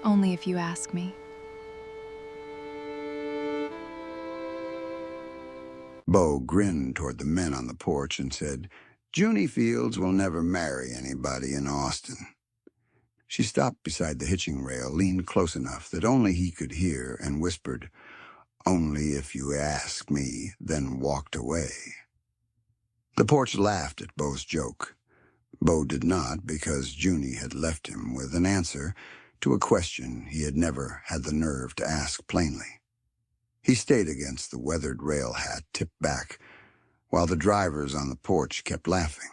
Only if you ask me. Beau grinned toward the men on the porch and said, "Junie Fields will never marry anybody in Austin." She stopped beside the hitching rail, leaned close enough that only he could hear, and whispered, "Only if you ask me," then walked away. The porch laughed at Beau's joke. Beau did not, because Junie had left him with an answer to a question he had never had the nerve to ask plainly. He stayed against the weathered rail hat tipped back, while the drivers on the porch kept laughing.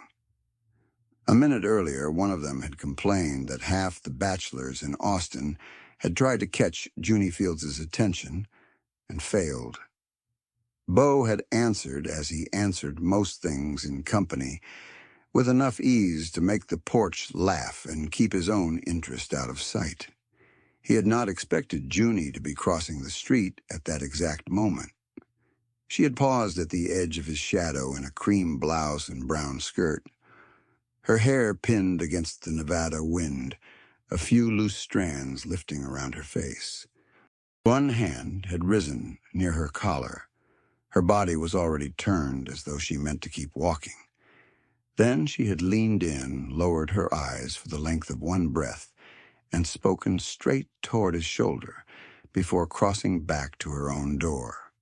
A minute earlier, one of them had complained that half the bachelors in Austin had tried to catch Junie Fields' attention and failed. Beau had answered as he answered most things in company, with enough ease to make the porch laugh and keep his own interest out of sight. He had not expected Junie to be crossing the street at that exact moment. She had paused at the edge of his shadow in a cream blouse and brown skirt, her hair pinned against the Nevada wind, a few loose strands lifting around her face. One hand had risen near her collar. Her body was already turned as though she meant to keep walking. Then she had leaned in, lowered her eyes for the length of one breath, and spoken straight toward his shoulder before crossing back to her own door.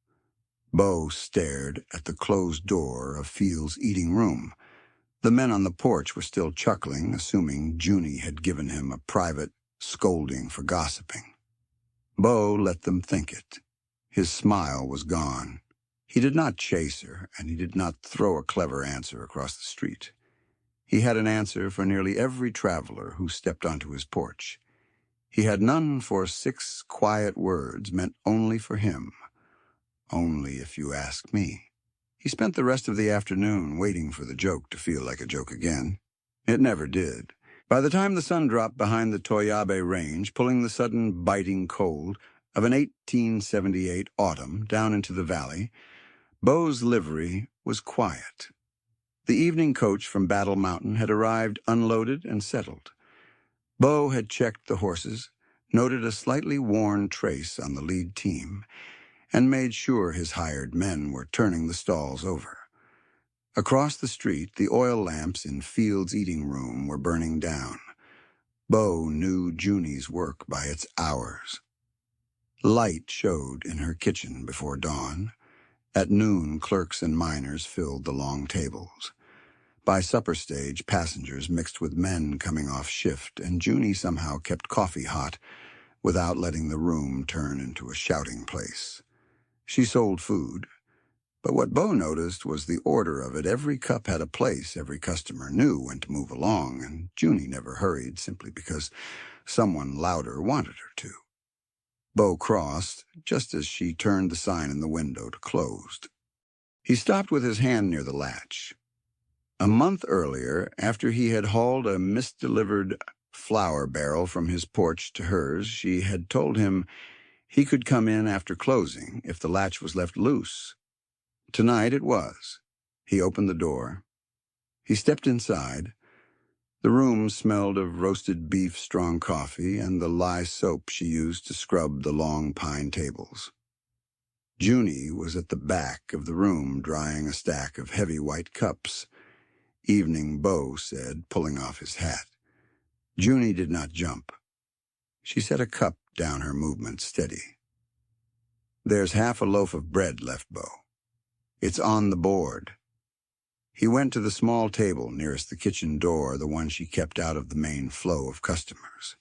Beau stared at the closed door of Fields' eating room. The men on the porch were still chuckling, assuming Junie had given him a private scolding for gossiping. Beau let them think it. His smile was gone. He did not chase her, and he did not throw a clever answer across the street. He had an answer for nearly every traveler who stepped onto his porch. He had none for 6 quiet words meant only for him. Only if you ask me. He spent the rest of the afternoon waiting for the joke to feel like a joke again. It never did. By the time the sun dropped behind the Toyabe Range, pulling the sudden biting cold of an 1878 autumn down into the valley, Beau's livery was quiet. The evening coach from Battle Mountain had arrived unloaded and settled. Beau had checked the horses, noted a slightly worn trace on the lead team, and made sure his hired men were turning the stalls over. Across the street, the oil lamps in Fields' eating room were burning down. Beau knew Junie's work by its hours. Light showed in her kitchen before dawn. At noon, clerks and miners filled the long tables. By supper stage, passengers mixed with men coming off shift, and Junie somehow kept coffee hot without letting the room turn into a shouting place. She sold food, but what Beau noticed was the order of it. Every cup had a place, every customer knew when to move along, and Junie never hurried simply because someone louder wanted her to. Beau crossed just as she turned the sign in the window to closed. He stopped with his hand near the latch. A month earlier, after he had hauled a misdelivered flour barrel from his porch to hers, she had told him he could come in after closing if the latch was left loose. Tonight it was. He opened the door. He stepped inside. The room smelled of roasted beef, strong coffee, and the lye soap she used to scrub the long pine tables. Junie was at the back of the room drying a stack of heavy white cups. "Evening," Beau said, pulling off his hat. Junie did not jump. She set a cup down, her movement steady. "There's half a loaf of bread left, Beau. It's on the board." He went to the small table nearest the kitchen door, the one she kept out of the main flow of customers.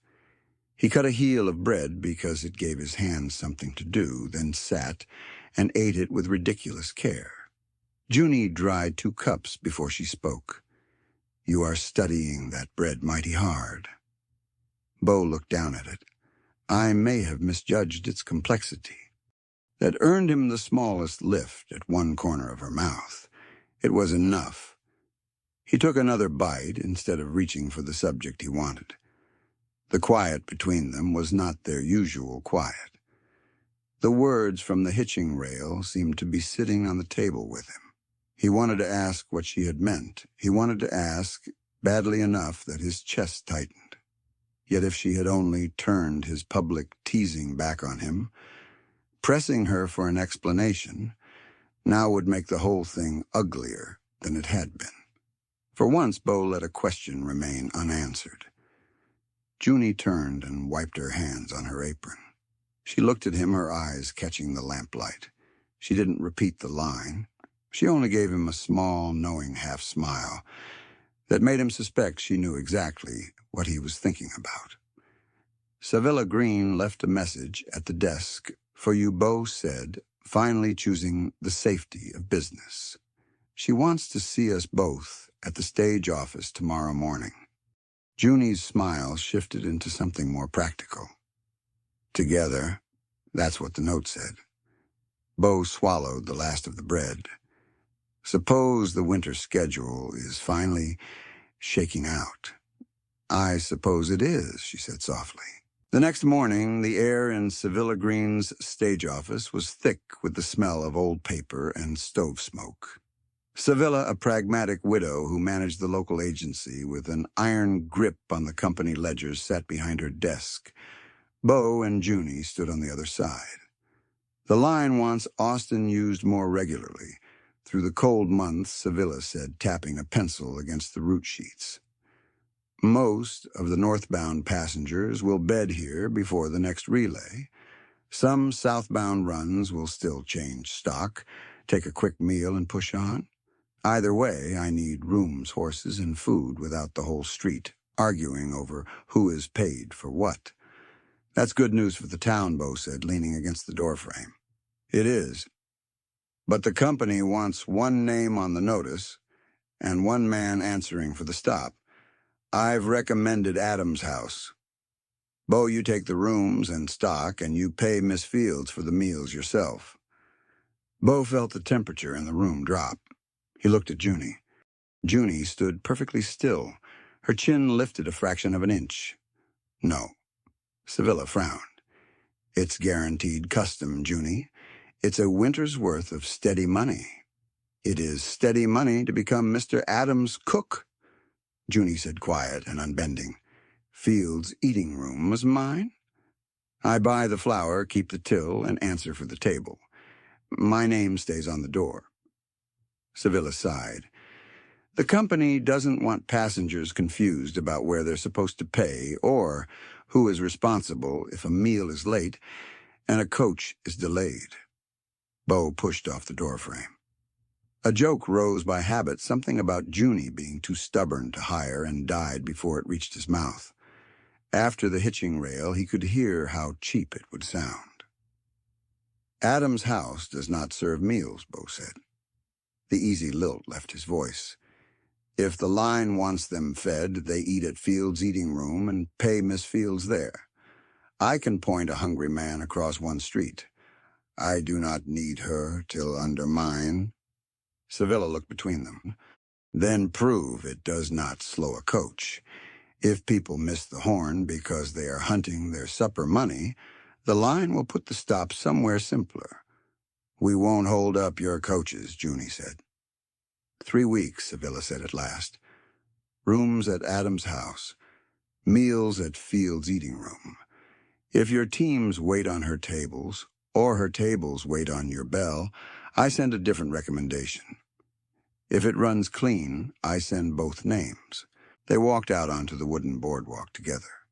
He cut a heel of bread because it gave his hands something to do, then sat and ate it with ridiculous care. Junie dried 2 cups before she spoke. "You are studying that bread mighty hard." Beau looked down at it. "I may have misjudged its complexity." That earned him the smallest lift at one corner of her mouth. It was enough. He took another bite instead of reaching for the subject he wanted. The quiet between them was not their usual quiet. The words from the hitching rail seemed to be sitting on the table with him. He wanted to ask what she had meant. He wanted to ask badly enough that his chest tightened. Yet if she had only turned his public teasing back on him, pressing her for an explanation now would make the whole thing uglier than it had been. For once, Beau let a question remain unanswered. Junie turned and wiped her hands on her apron. She looked at him, her eyes catching the lamplight. She didn't repeat the line. She only gave him a small, knowing half-smile that made him suspect she knew exactly what he was thinking about. Savilla Green left a message at the desk for you, Beau said, finally choosing the safety of business. She wants to see us both at the stage office tomorrow morning. Junie's smile shifted into something more practical. Together, that's what the note said. Beau swallowed the last of the bread. Suppose the winter schedule is finally shaking out. I suppose it is, she said softly. The next morning, the air in Savilla Green's stage office was thick with the smell of old paper and stove smoke. Savilla, a pragmatic widow who managed the local agency with an iron grip on the company ledgers, sat behind her desk. Beau and Junie stood on the other side. The line wants Austin used more regularly. Through the cold months, Savilla said, tapping a pencil against the route sheets. Most of the northbound passengers will bed here before the next relay. Some southbound runs will still change stock, take a quick meal and push on. Either way, I need rooms, horses, and food without the whole street arguing over who is paid for what. That's good news for the town, Beau said, leaning against the doorframe. It is. But the company wants one name on the notice and one man answering for the stop. I've recommended Adams' house. Beau, you take the rooms and stock, and you pay Miss Fields for the meals yourself. Beau felt the temperature in the room drop. He looked at Junie. Junie stood perfectly still, her chin lifted a fraction of an inch. No. Savilla frowned. It's guaranteed custom, Junie. It's a winter's worth of steady money. It is steady money to become Mr. Adams' cook. Junie said, quiet and unbending. Fields' eating room was mine. I buy the flour, keep the till, and answer for the table. My name stays on the door. Savilla sighed. The company doesn't want passengers confused about where they're supposed to pay or who is responsible if a meal is late and a coach is delayed. Beau pushed off the doorframe. A joke rose by habit, something about Junie being too stubborn to hire, and died before it reached his mouth. After the hitching rail, he could hear how cheap it would sound. Adams' house does not serve meals, Beau said. The easy lilt left his voice. If the line wants them fed, they eat at Fields' eating room and pay Miss Fields there. I can point a hungry man across one street. I do not need her till under mine. Savilla looked between them. Then prove it does not slow a coach. If people miss the horn because they are hunting their supper money, the line will put the stop somewhere simpler. We won't hold up your coaches, Junie said. 3 weeks, Savilla said at last. Rooms at Adams' house. Meals at Fields' eating room. If your teams wait on her tables, or her tables wait on your bell, I send a different recommendation. If it runs clean, I send both names. They walked out onto the wooden boardwalk together.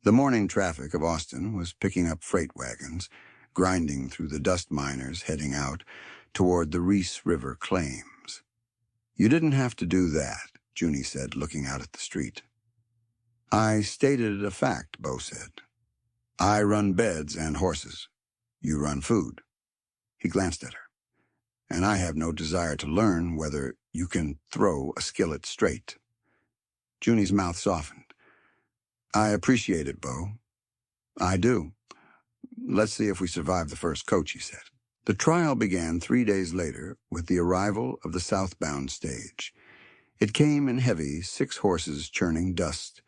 The morning traffic of Austin was picking up freight wagons, grinding through the dust miners heading out toward the Reese River claims. You didn't have to do that, Junie said, looking out at the street. I stated a fact, Beau said. I run beds and horses. You run food. He glanced at her. And I have no desire to learn whether you can throw a skillet straight. Junie's mouth softened. I appreciate it, Beau. I do. Let's see if we survive the first coach, he said. The trial began 3 days later with the arrival of the southbound stage. It came in heavy, 6 horses churning dust,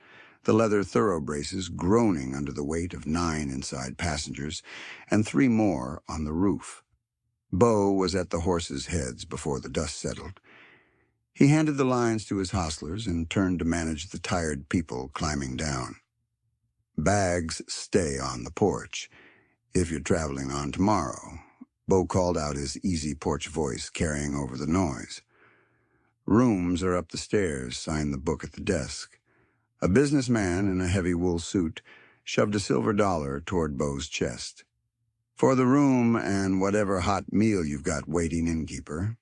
the leather thoroughbraces groaning under the weight of 9 inside passengers and 3 more on the roof. Beau was at the horses' heads before the dust settled. He handed the lines to his hostlers and turned to manage the tired people climbing down. Bags stay on the porch. If you're traveling on tomorrow. Beau called out his easy porch voice, carrying over the noise. Rooms are up the stairs, signed the book at the desk. A businessman in a heavy wool suit shoved a silver dollar toward Beau's chest. For the room and whatever hot meal you've got waiting, innkeeper.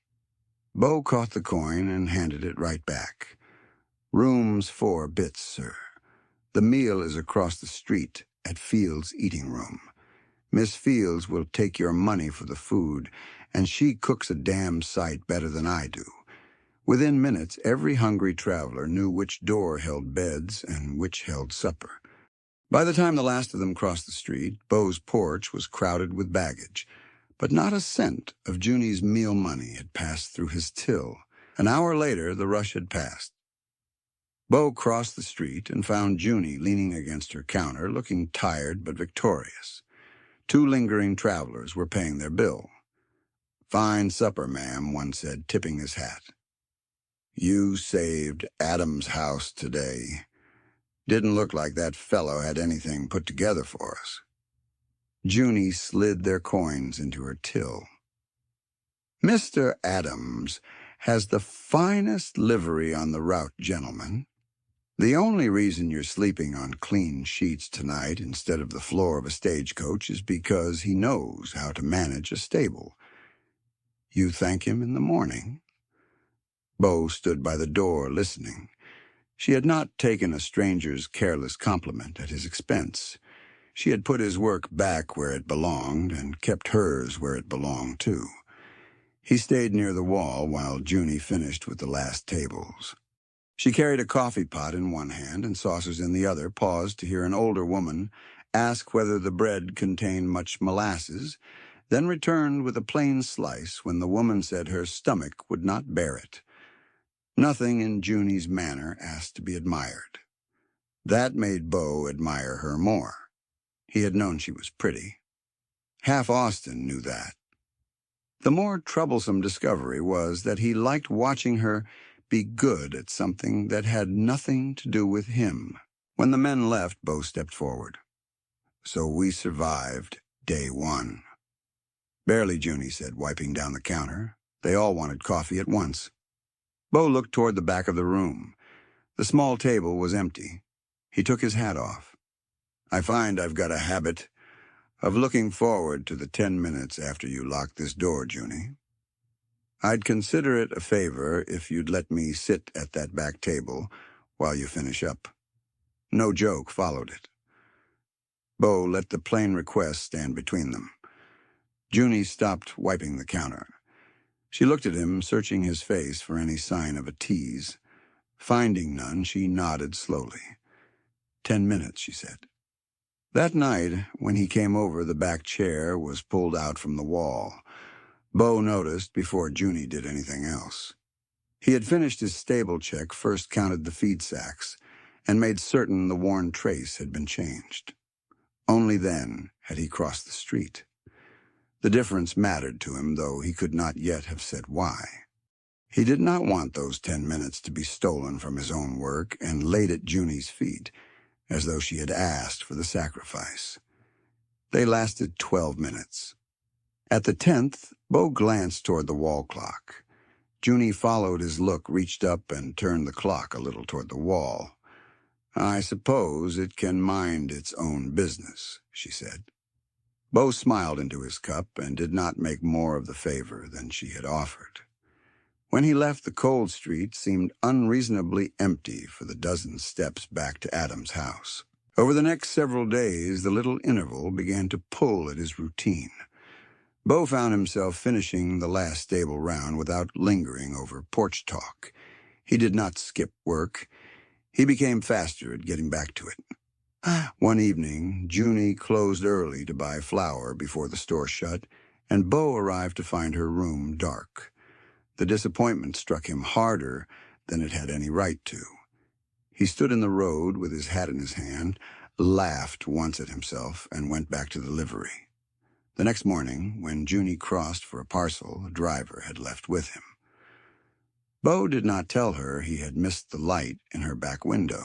Beau caught the coin and handed it right back. Room's 4 bits, sir. The meal is across the street at Fields' eating room. Miss Fields will take your money for the food, and she cooks a damn sight better than I do. Within minutes, every hungry traveler knew which door held beds and which held supper. By the time the last of them crossed the street, Beau's porch was crowded with baggage, but not a cent of Junie's meal money had passed through his till. An hour later, the rush had passed. Beau crossed the street and found Junie leaning against her counter, looking tired but victorious. 2 lingering travelers were paying their bill. "Fine supper, ma'am," one said, tipping his hat. "You saved Adams' house today. Didn't look like that fellow had anything put together for us." Junie slid their coins into her till. "Mr. Adams has the finest livery on the route, gentlemen. The only reason you're sleeping on clean sheets tonight instead of the floor of a stagecoach is because he knows how to manage a stable. You thank him in the morning." Beau stood by the door, listening. She had not taken a stranger's careless compliment at his expense. She had put his work back where it belonged and kept hers where it belonged, too. He stayed near the wall while Junie finished with the last tables. She carried a coffee pot in one hand and saucers in the other, paused to hear an older woman ask whether the bread contained much molasses, then returned with a plain slice when the woman said her stomach would not bear it. Nothing in Junie's manner asked to be admired. That made Beau admire her more. He had known she was pretty. Half Austin knew that. The more troublesome discovery was that he liked watching her be good at something that had nothing to do with him. When the men left, Beau stepped forward. "So we survived day 1. "Barely," Junie said, wiping down the counter. They all wanted coffee at once. Beau looked toward the back of the room. The small table was empty. He took his hat off. "I find I've got a habit of looking forward to the 10 minutes after you lock this door, Junie. I'd consider it a favor if you'd let me sit at that back table while you finish up." No joke followed it. Beau let the plain request stand between them. Junie stopped wiping the counter. She looked at him, searching his face for any sign of a tease. Finding none, she nodded slowly. 10 minutes, she said. That night, when he came over, the back chair was pulled out from the wall. Beau noticed before Junie did anything else. He had finished his stable check, first counted the feed sacks, and made certain the worn trace had been changed. Only then had he crossed the street. The difference mattered to him, though he could not yet have said why. He did not want those 10 minutes to be stolen from his own work and laid at Junie's feet, as though she had asked for the sacrifice. They lasted 12 minutes. At the 10th, Beau glanced toward the wall clock. Junie followed his look, reached up and turned the clock a little toward the wall. "I suppose it can mind its own business," she said. Beau smiled into his cup and did not make more of the favor than she had offered. When he left, the cold street seemed unreasonably empty for the dozen steps back to Adams' house. Over the next several days, the little interval began to pull at his routine. Beau found himself finishing the last stable round without lingering over porch talk. He did not skip work. He became faster at getting back to it. One evening, Junie closed early to buy flour before the store shut, and Beau arrived to find her room dark. The disappointment struck him harder than it had any right to. He stood in the road with his hat in his hand, laughed once at himself, and went back to the livery. The next morning, when Junie crossed for a parcel, a driver had left with him. Beau did not tell her he had missed the light in her back window.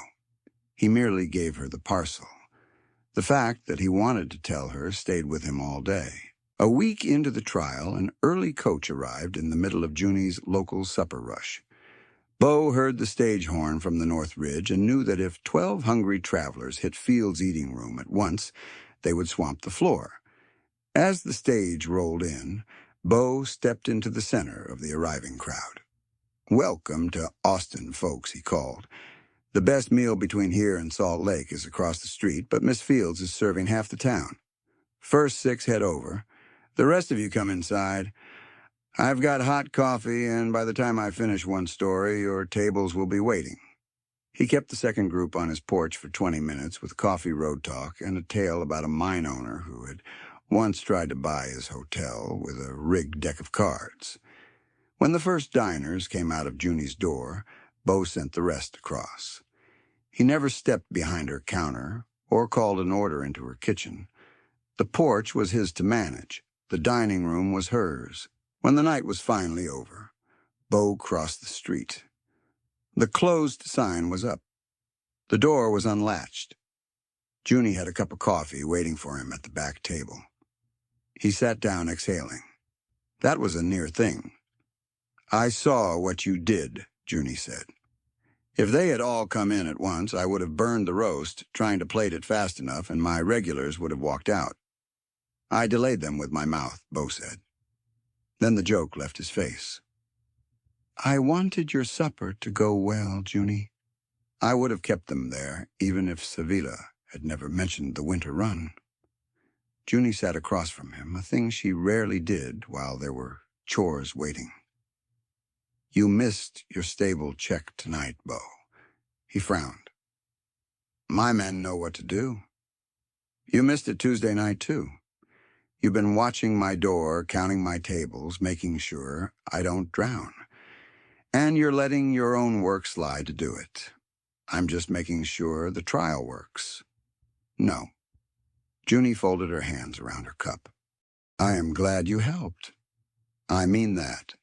He merely gave her the parcel. The fact that he wanted to tell her stayed with him all day. A week into the trial, an early coach arrived in the middle of Junie's local supper rush. Beau heard the stage horn from the North Ridge and knew that if 12 hungry travelers hit Fields' eating room at once, they would swamp the floor. As the stage rolled in, Beau stepped into the center of the arriving crowd. "Welcome to Austin, folks," he called. "The best meal between here and Salt Lake is across the street, but Miss Fields is serving half the town. First 6 head over. The rest of you come inside. I've got hot coffee, and by the time I finish one story, your tables will be waiting." He kept the second group on his porch for 20 minutes with coffee road talk and a tale about a mine owner who had once tried to buy his hotel with a rigged deck of cards. When the first diners came out of Junie's door, Beau sent the rest across. He never stepped behind her counter or called an order into her kitchen. The porch was his to manage. The dining room was hers. When the night was finally over, Beau crossed the street. The closed sign was up. The door was unlatched. Junie had a cup of coffee waiting for him at the back table. He sat down, exhaling. That was a near thing. "I saw what you did," Junie said. "If they had all come in at once, I would have burned the roast, trying to plate it fast enough, and my regulars would have walked out. I delayed them with my mouth," Beau said. Then the joke left his face. "I wanted your supper to go well, Junie. I would have kept them there, even if Sevilla had never mentioned the winter run." Junie sat across from him, a thing she rarely did while there were chores waiting. "You missed your stable check tonight, Beau." He frowned. "My men know what to do. You missed it Tuesday night, too. You've been watching my door, counting my tables, making sure I don't drown. And you're letting your own work slide to do it. I'm just making sure the trial works." "No." Junie folded her hands around her cup. "I am glad you helped. I mean that.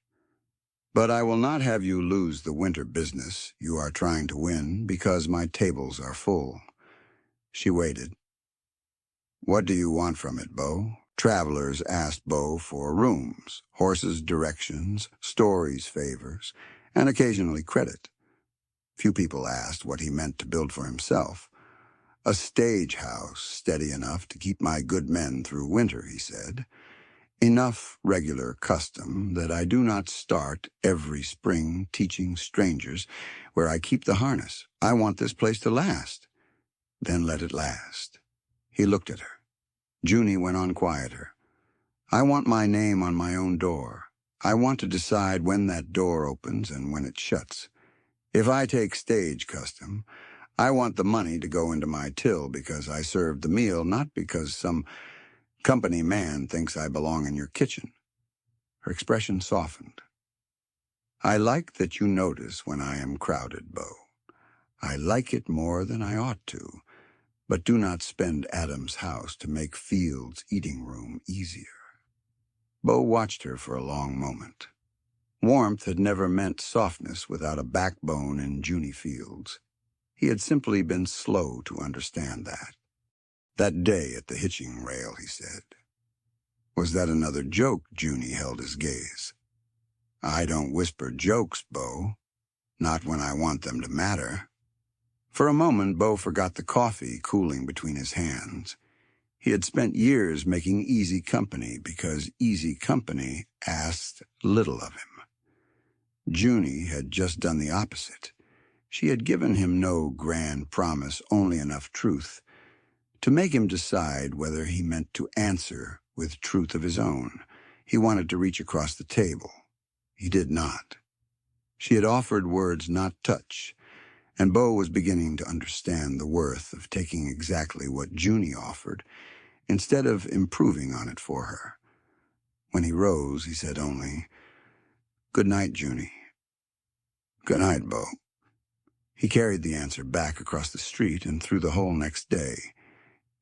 But I will not have you lose the winter business you are trying to win because my tables are full." She waited. "What do you want from it, Beau?" Travelers asked Beau for rooms, horses' directions, stories' favors, and occasionally credit. Few people asked what he meant to build for himself. "A stage house steady enough to keep my good men through winter," he said. "Enough regular custom that I do not start every spring teaching strangers where I keep the harness. I want this place to last." "Then let it last." He looked at her. Junie went on quieter. "I want my name on my own door. I want to decide when that door opens and when it shuts. If I take stage custom, I want the money to go into my till because I served the meal, not because some company man thinks I belong in your kitchen." Her expression softened. "I like that you notice when I am crowded, Beau. I like it more than I ought to, but do not spend Adams' house to make Fields' eating room easier." Beau watched her for a long moment. Warmth had never meant softness without a backbone in Junie Fields. He had simply been slow to understand that. "That day at the hitching rail," he said. "Was that another joke?" Junie held his gaze. "I don't whisper jokes, Beau. Not when I want them to matter." For a moment, Beau forgot the coffee cooling between his hands. He had spent years making easy company because easy company asked little of him. Junie had just done the opposite. She had given him no grand promise, only enough truth to make him decide whether he meant to answer with truth of his own. He wanted to reach across the table. He did not. She had offered words, not touch, and Beau was beginning to understand the worth of taking exactly what Junie offered instead of improving on it for her. When he rose, he said only, "Good night, Junie." "Good night, Beau." He carried the answer back across the street and through the whole next day.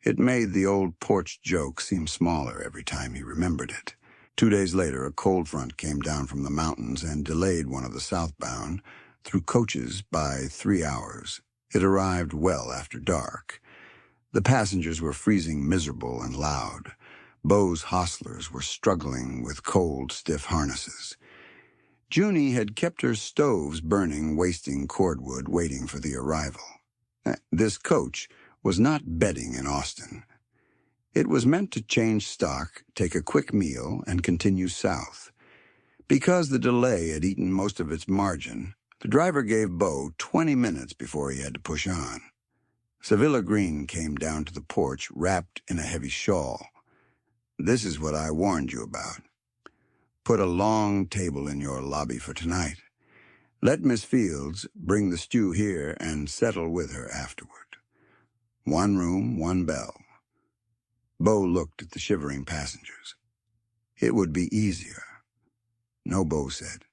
It made the old porch joke seem smaller every time he remembered it. 2 days later, a cold front came down from the mountains and delayed one of the southbound through coaches by 3 hours. It arrived well after dark. The passengers were freezing miserable and loud. Beau's hostlers were struggling with cold, stiff harnesses. Junie had kept her stoves burning, wasting cordwood, waiting for the arrival. This coach was not bedding in Austin. It was meant to change stock, take a quick meal, and continue south. Because the delay had eaten most of its margin, the driver gave Beau 20 minutes before he had to push on. Sevilla Green came down to the porch, wrapped in a heavy shawl. "This is what I warned you about. Put a long table in your lobby for tonight. Let Miss Fields bring the stew here and settle with her afterward. One room, one bell." Beau looked at the shivering passengers. "It would be easier." "No," Beau said.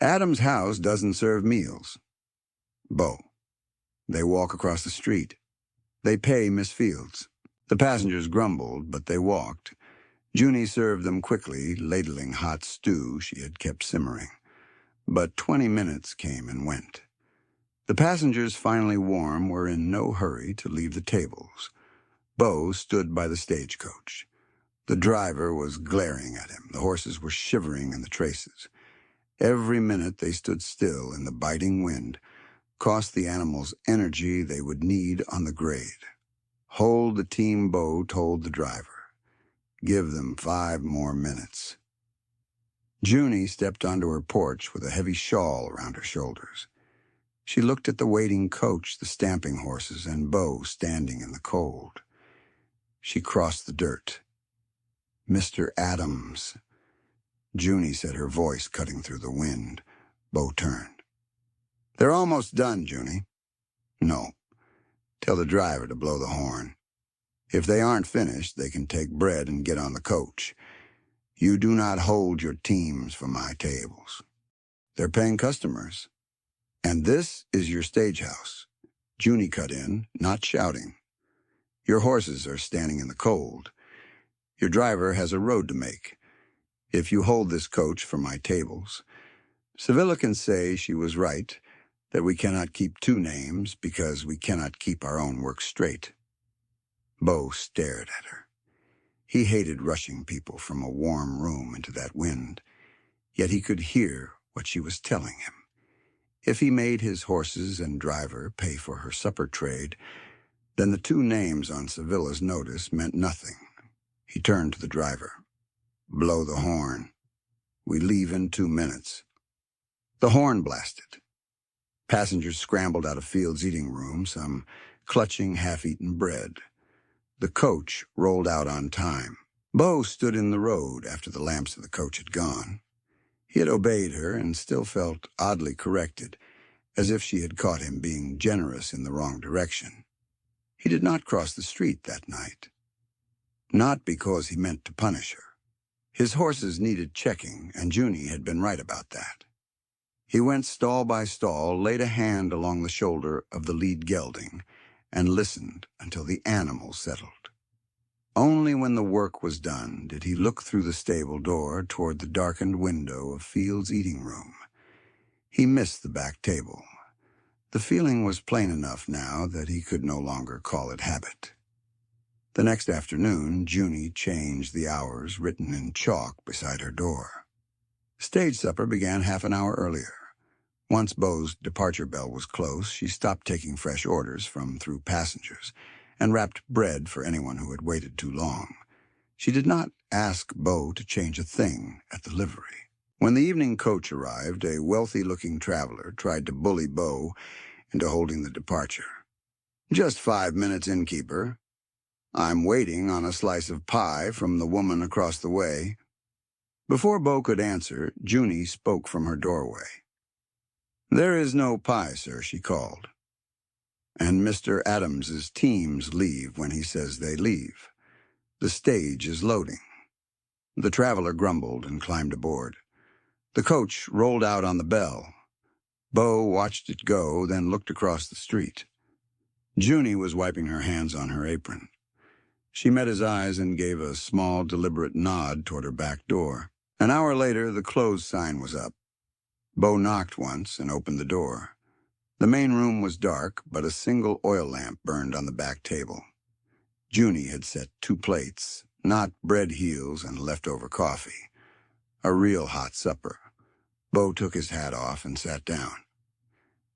"Adams' house doesn't serve meals." "Beau, they walk across the street. They pay Miss Fields." The passengers grumbled, but they walked. Junie served them quickly, ladling hot stew she had kept simmering. But 20 minutes came and went. The passengers, finally warm, were in no hurry to leave the tables. Beau stood by the stagecoach. The driver was glaring at him. The horses were shivering in the traces. Every minute they stood still in the biting wind cost the animals energy they would need on the grade. "Hold the team," Beau told the driver. "Give them 5 more minutes." Junie stepped onto her porch with a heavy shawl around her shoulders. She looked at the waiting coach, the stamping horses, and Beau standing in the cold. She crossed the dirt. "Mr. Adams," Junie said, her voice cutting through the wind. Beau turned. "They're almost done, Junie." "No. Tell the driver to blow the horn. If they aren't finished, they can take bread and get on the coach. You do not hold your teams for my tables. They're paying customers. And this is your stage house." Junie cut in, not shouting. "Your horses are standing in the cold. Your driver has a road to make. If you hold this coach for my tables, Sevilla can say she was right, that we cannot keep 2 names because we cannot keep our own work straight." Beau stared at her. He hated rushing people from a warm room into that wind, yet he could hear what she was telling him. If he made his horses and driver pay for her supper trade, then the 2 names on Sevilla's notice meant nothing. He turned to the driver. "Blow the horn. We leave in 2 minutes." The horn blasted. Passengers scrambled out of Fields' eating room, some clutching half-eaten bread. The coach rolled out on time. Beau stood in the road after the lamps of the coach had gone. He had obeyed her and still felt oddly corrected, as if she had caught him being generous in the wrong direction. He did not cross the street that night. Not because he meant to punish her. His horses needed checking, and Junie had been right about that. He went stall by stall, laid a hand along the shoulder of the lead gelding, and listened until the animal settled. Only when the work was done did he look through the stable door toward the darkened window of Fields' eating room. He missed the back table. The feeling was plain enough now that he could no longer call it habit. The next afternoon, Junie changed the hours written in chalk beside her door. Stage supper began half an hour earlier. Once Beau's departure bell was close, she stopped taking fresh orders from through passengers and wrapped bread for anyone who had waited too long. She did not ask Beau to change a thing at the livery. When the evening coach arrived, a wealthy-looking traveler tried to bully Beau into holding the departure. "Just 5 minutes, innkeeper. I'm waiting on a slice of pie from the woman across the way." Before Beau could answer, Junie spoke from her doorway. "There is no pie, sir," she called. "And Mr. Adams's teams leave when he says they leave. The stage is loading." The traveler grumbled and climbed aboard. The coach rolled out on the bell. Beau watched it go, then looked across the street. Junie was wiping her hands on her apron. She met his eyes and gave a small, deliberate nod toward her back door. An hour later, the closed sign was up. Beau knocked once and opened the door. The main room was dark, but a single oil lamp burned on the back table. Junie had set 2 plates, not bread heels and leftover coffee. A real hot supper. Beau took his hat off and sat down.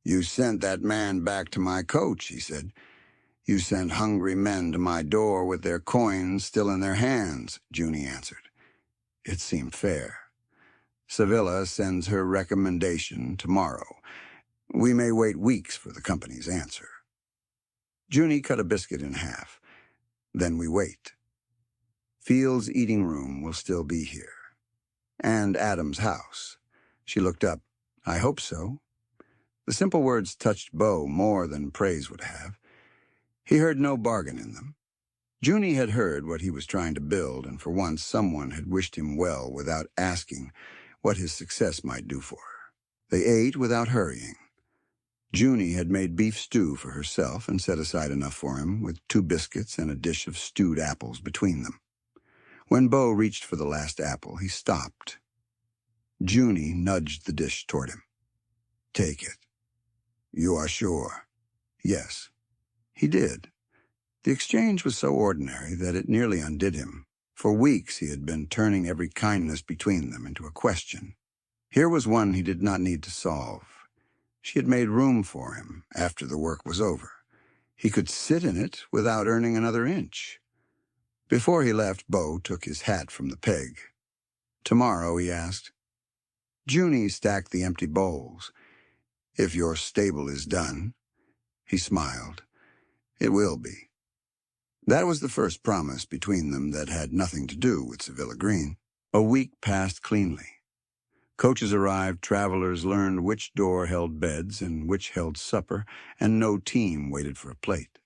"You sent that man back to my coach," he said. "You sent hungry men to my door with their coins still in their hands," Junie answered. It seemed fair. "Sevilla sends her recommendation tomorrow. We may wait weeks for the company's answer." Junie cut a biscuit in half. "Then we wait. Fields' eating room will still be here. And Adams' house." She looked up. "I hope so." The simple words touched Beau more than praise would have. He heard no bargain in them. Junie had heard what he was trying to build, and for once someone had wished him well without asking what his success might do for her. They ate without hurrying. Junie had made beef stew for herself and set aside enough for him, with 2 biscuits and a dish of stewed apples between them. When Beau reached for the last apple, he stopped. Junie nudged the dish toward him. "Take it." "You are sure?" "Yes." He did. The exchange was so ordinary that it nearly undid him. For weeks he had been turning every kindness between them into a question. Here was one he did not need to solve. She had made room for him after the work was over. He could sit in it without earning another inch. Before he left, Beau took his hat from the peg. "Tomorrow?" he asked. Junie stacked the empty bowls. "If your stable is done." He smiled. "It will be." That was the first promise between them that had nothing to do with Sevilla Green. A week passed cleanly. Coaches arrived, travelers learned which door held beds and which held supper, and no team waited for a plate.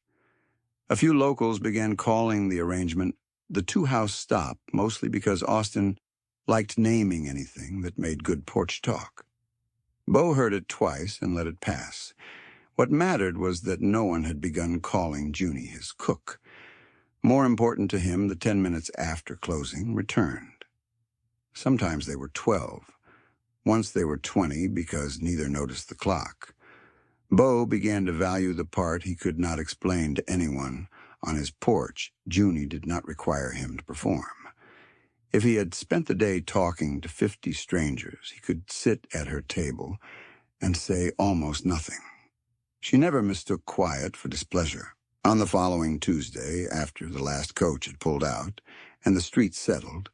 A few locals began calling the arrangement the 2-house stop, mostly because Austin liked naming anything that made good porch talk. Beau heard it twice and let it pass. What mattered was that no one had begun calling Junie his cook. More important to him, the 10 minutes after closing returned. Sometimes they were 12. Once they were 20 because neither noticed the clock. Beau began to value the part he could not explain to anyone. On his porch, Junie did not require him to perform. If he had spent the day talking to 50 strangers, he could sit at her table and say almost nothing. She never mistook quiet for displeasure. On the following Tuesday, after the last coach had pulled out and the street settled,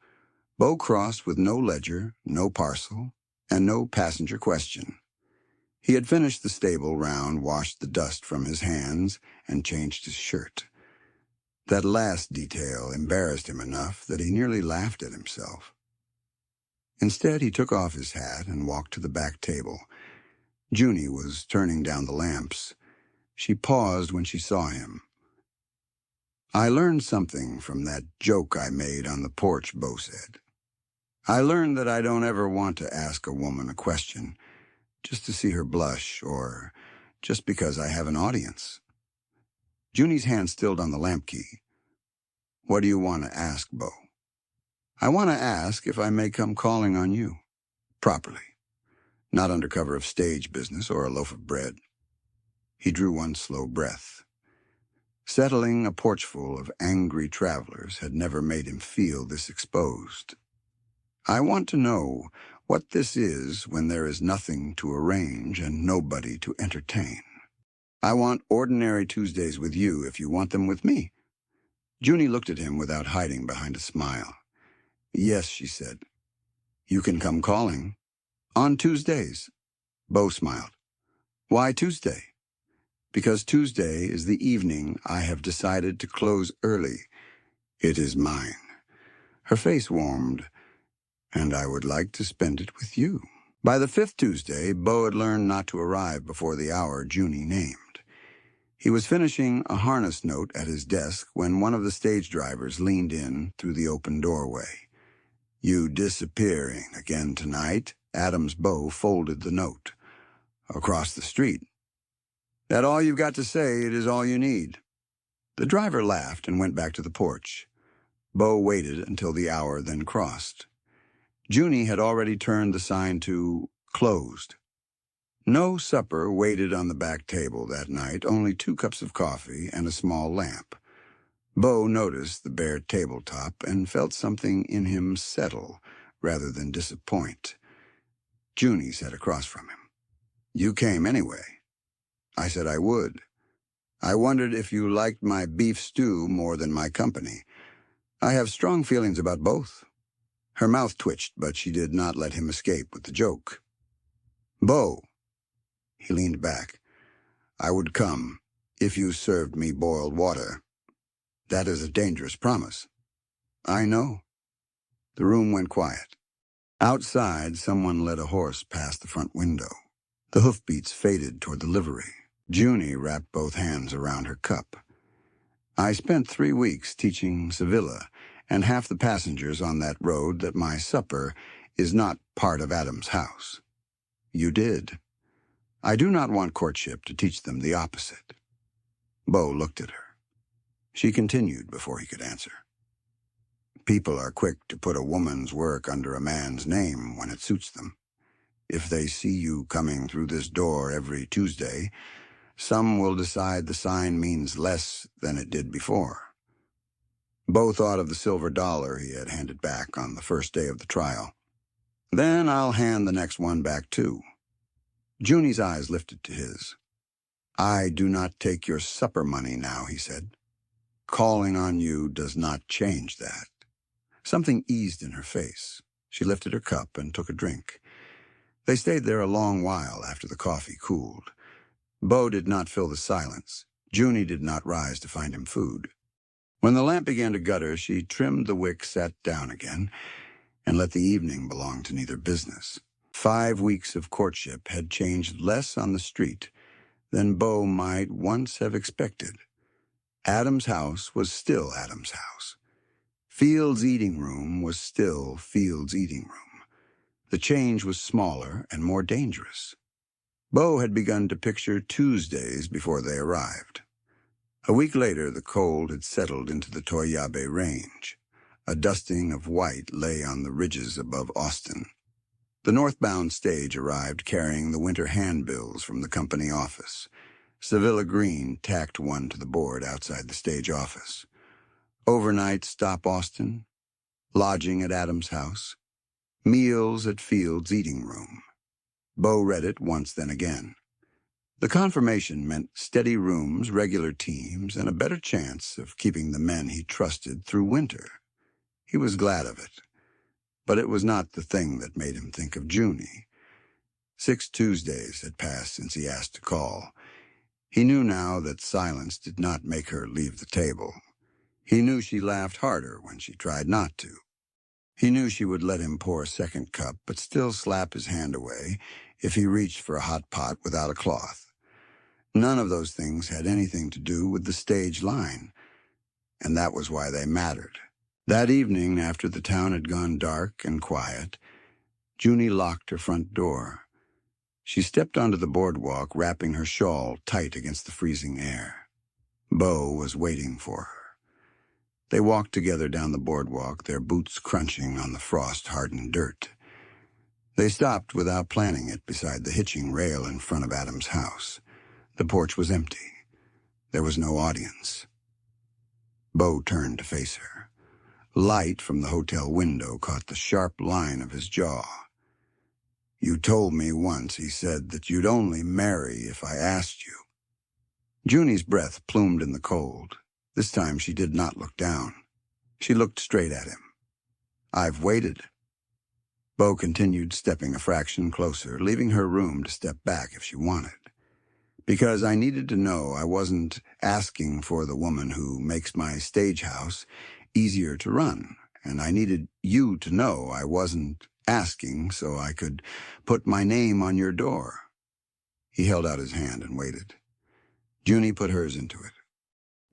Beau crossed with no ledger, no parcel, and no passenger question. He had finished the stable round, washed the dust from his hands, and changed his shirt. That last detail embarrassed him enough that he nearly laughed at himself. Instead, he took off his hat and walked to the back table. Junie was turning down the lamps. She paused when she saw him. "I learned something from that joke I made on the porch," Beau said. "I learned that I don't ever want to ask a woman a question, just to see her blush, or just because I have an audience." Junie's hand stilled on the lamp key. "What do you want to ask, Beau?" "I want to ask if I may come calling on you. Properly. Not under cover of stage business or a loaf of bread." He drew one slow breath. Settling a porchful of angry travelers had never made him feel this exposed. "I want to know what this is when there is nothing to arrange and nobody to entertain. I want ordinary Tuesdays with you if you want them with me." Junie looked at him without hiding behind a smile. "Yes," she said. "You can come calling." "On Tuesdays." Beau smiled. "Why Tuesday?" "Because Tuesday is the evening I have decided to close early. It is mine." Her face warmed. "And I would like to spend it with you." By the 5th Tuesday, Beau had learned not to arrive before the hour Junie named. He was finishing a harness note at his desk when one of the stage drivers leaned in through the open doorway. "You disappearing again tonight?" Adams' Beau folded the note. "Across the street." "That all you've got to say? It is all you need." The driver laughed and went back to the porch. Beau waited until the hour then crossed. Junie had already turned the sign to "closed." No supper waited on the back table that night, only 2 cups of coffee and a small lamp. Beau noticed the bare tabletop and felt something in him settle rather than disappoint. Junie sat across from him. "You came anyway." "I said I would. I wondered if you liked my beef stew more than my company. I have strong feelings about both." Her mouth twitched, but she did not let him escape with the joke. "Beau," he leaned back, "I would come if you served me boiled water. That is a dangerous promise." "I know." The room went quiet. Outside, someone led a horse past the front window. The hoofbeats faded toward the livery. Junie wrapped both hands around her cup. "I spent 3 weeks teaching Sevilla, and half the passengers on that road that my supper is not part of Adams' house." "You did. I do not want courtship to teach them the opposite." Beau looked at her. She continued before he could answer. "People are quick to put a woman's work under a man's name when it suits them. If they see you coming through this door every Tuesday, some will decide the sign means less than it did before." Beau thought of the silver dollar he had handed back on the first day of the trial. "Then I'll hand the next one back too." Junie's eyes lifted to his. "I do not take your supper money now," he said. "Calling on you does not change that." Something eased in her face. She lifted her cup and took a drink. They stayed there a long while after the coffee cooled. Beau did not fill the silence. Junie did not rise to find him food. When the lamp began to gutter, she trimmed the wick, sat down again, and let the evening belong to neither business. 5 weeks of courtship had changed less on the street than Beau might once have expected. Adams' house was still Adams' house. Fields' eating room was still Fields' eating room. The change was smaller and more dangerous. Beau had begun to picture Tuesdays before they arrived. A week later, the cold had settled into the Toyabe Range. A dusting of white lay on the ridges above Austin. The northbound stage arrived carrying the winter handbills from the company office. Sevilla Green tacked one to the board outside the stage office. Overnight stop Austin, lodging at Adams' house, meals at Fields' eating room. Beau read it once, then again. The confirmation meant steady rooms, regular teams, and a better chance of keeping the men he trusted through winter. He was glad of it, but it was not the thing that made him think of Junie. 6 Tuesdays had passed since he asked to call. He knew now that silence did not make her leave the table. He knew she laughed harder when she tried not to. He knew she would let him pour a second cup, but still slap his hand away if he reached for a hot pot without a cloth. None of those things had anything to do with the stage line, and that was why they mattered. That evening, after the town had gone dark and quiet, Junie locked her front door. She stepped onto the boardwalk, wrapping her shawl tight against the freezing air. Beau was waiting for her. They walked together down the boardwalk, their boots crunching on the frost-hardened dirt. They stopped without planning it beside the hitching rail in front of Adams' house. The porch was empty. There was no audience. Beau turned to face her. Light from the hotel window caught the sharp line of his jaw. "You told me once," he said, "that you'd only marry if I asked you." Junie's breath plumed in the cold. This time she did not look down. She looked straight at him. "I've waited." Beau continued, stepping a fraction closer, leaving her room to step back if she wanted. "Because I needed to know I wasn't asking for the woman who makes my stage house easier to run, and I needed you to know I wasn't asking so I could put my name on your door." He held out his hand and waited. Junie put hers into it.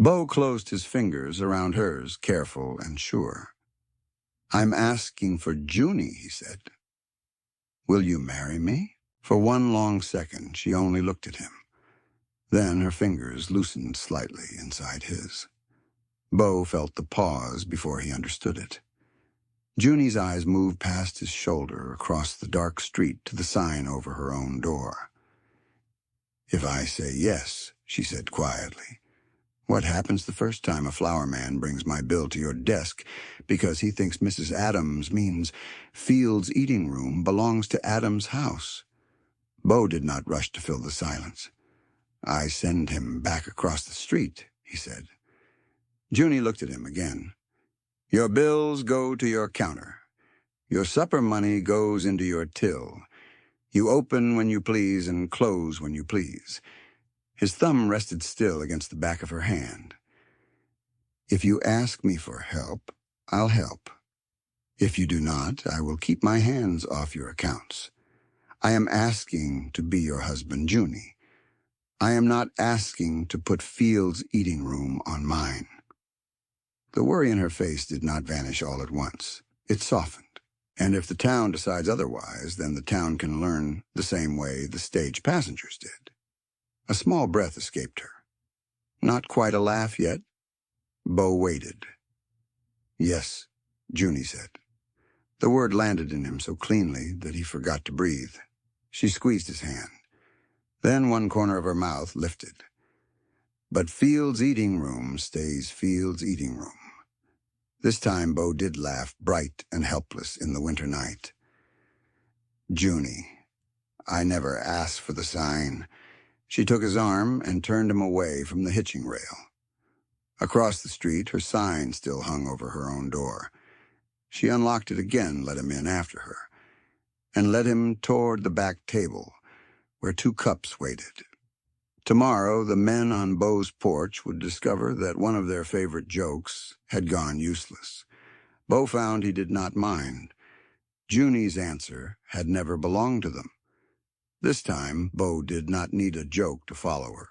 Beau closed his fingers around hers, careful and sure. "I'm asking for Junie," he said. "Will you marry me?" For one long second, she only looked at him. Then her fingers loosened slightly inside his. Beau felt the pause before he understood it. Junie's eyes moved past his shoulder across the dark street to the sign over her own door. "If I say yes," she said quietly, What happens the first time a flower man brings my bill to your desk because he thinks Mrs. Adams means Fields' eating room belongs to Adams' house? Beau did not rush to fill the silence. I send him back across the street, he said. Junie looked at him again. Your bills go to your counter. Your supper money goes into your till. You open when you please and close when you please. His thumb rested still against the back of her hand. If you ask me for help, I'll help. If you do not, I will keep my hands off your accounts. I am asking to be your husband, Junie. I am not asking to put Fields' eating room on mine. The worry in her face did not vanish all at once. It softened. And if the town decides otherwise, then the town can learn the same way the stage passengers did. A small breath escaped her. Not quite a laugh yet. Beau waited. Yes, Junie said. The word landed in him so cleanly that he forgot to breathe. She squeezed his hand. Then one corner of her mouth lifted. But Fields' eating room stays Fields' eating room. This time Beau did laugh, bright and helpless in the winter night. Junie, I never asked for the sign. She took his arm and turned him away from the hitching rail. Across the street, her sign still hung over her own door. She unlocked it again, let him in after her, and led him toward the back table, where 2 cups waited. Tomorrow, the men on Beau's porch would discover that one of their favorite jokes had gone useless. Beau found he did not mind. Junie's answer had never belonged to them. This time, Beau did not need a joke to follow her.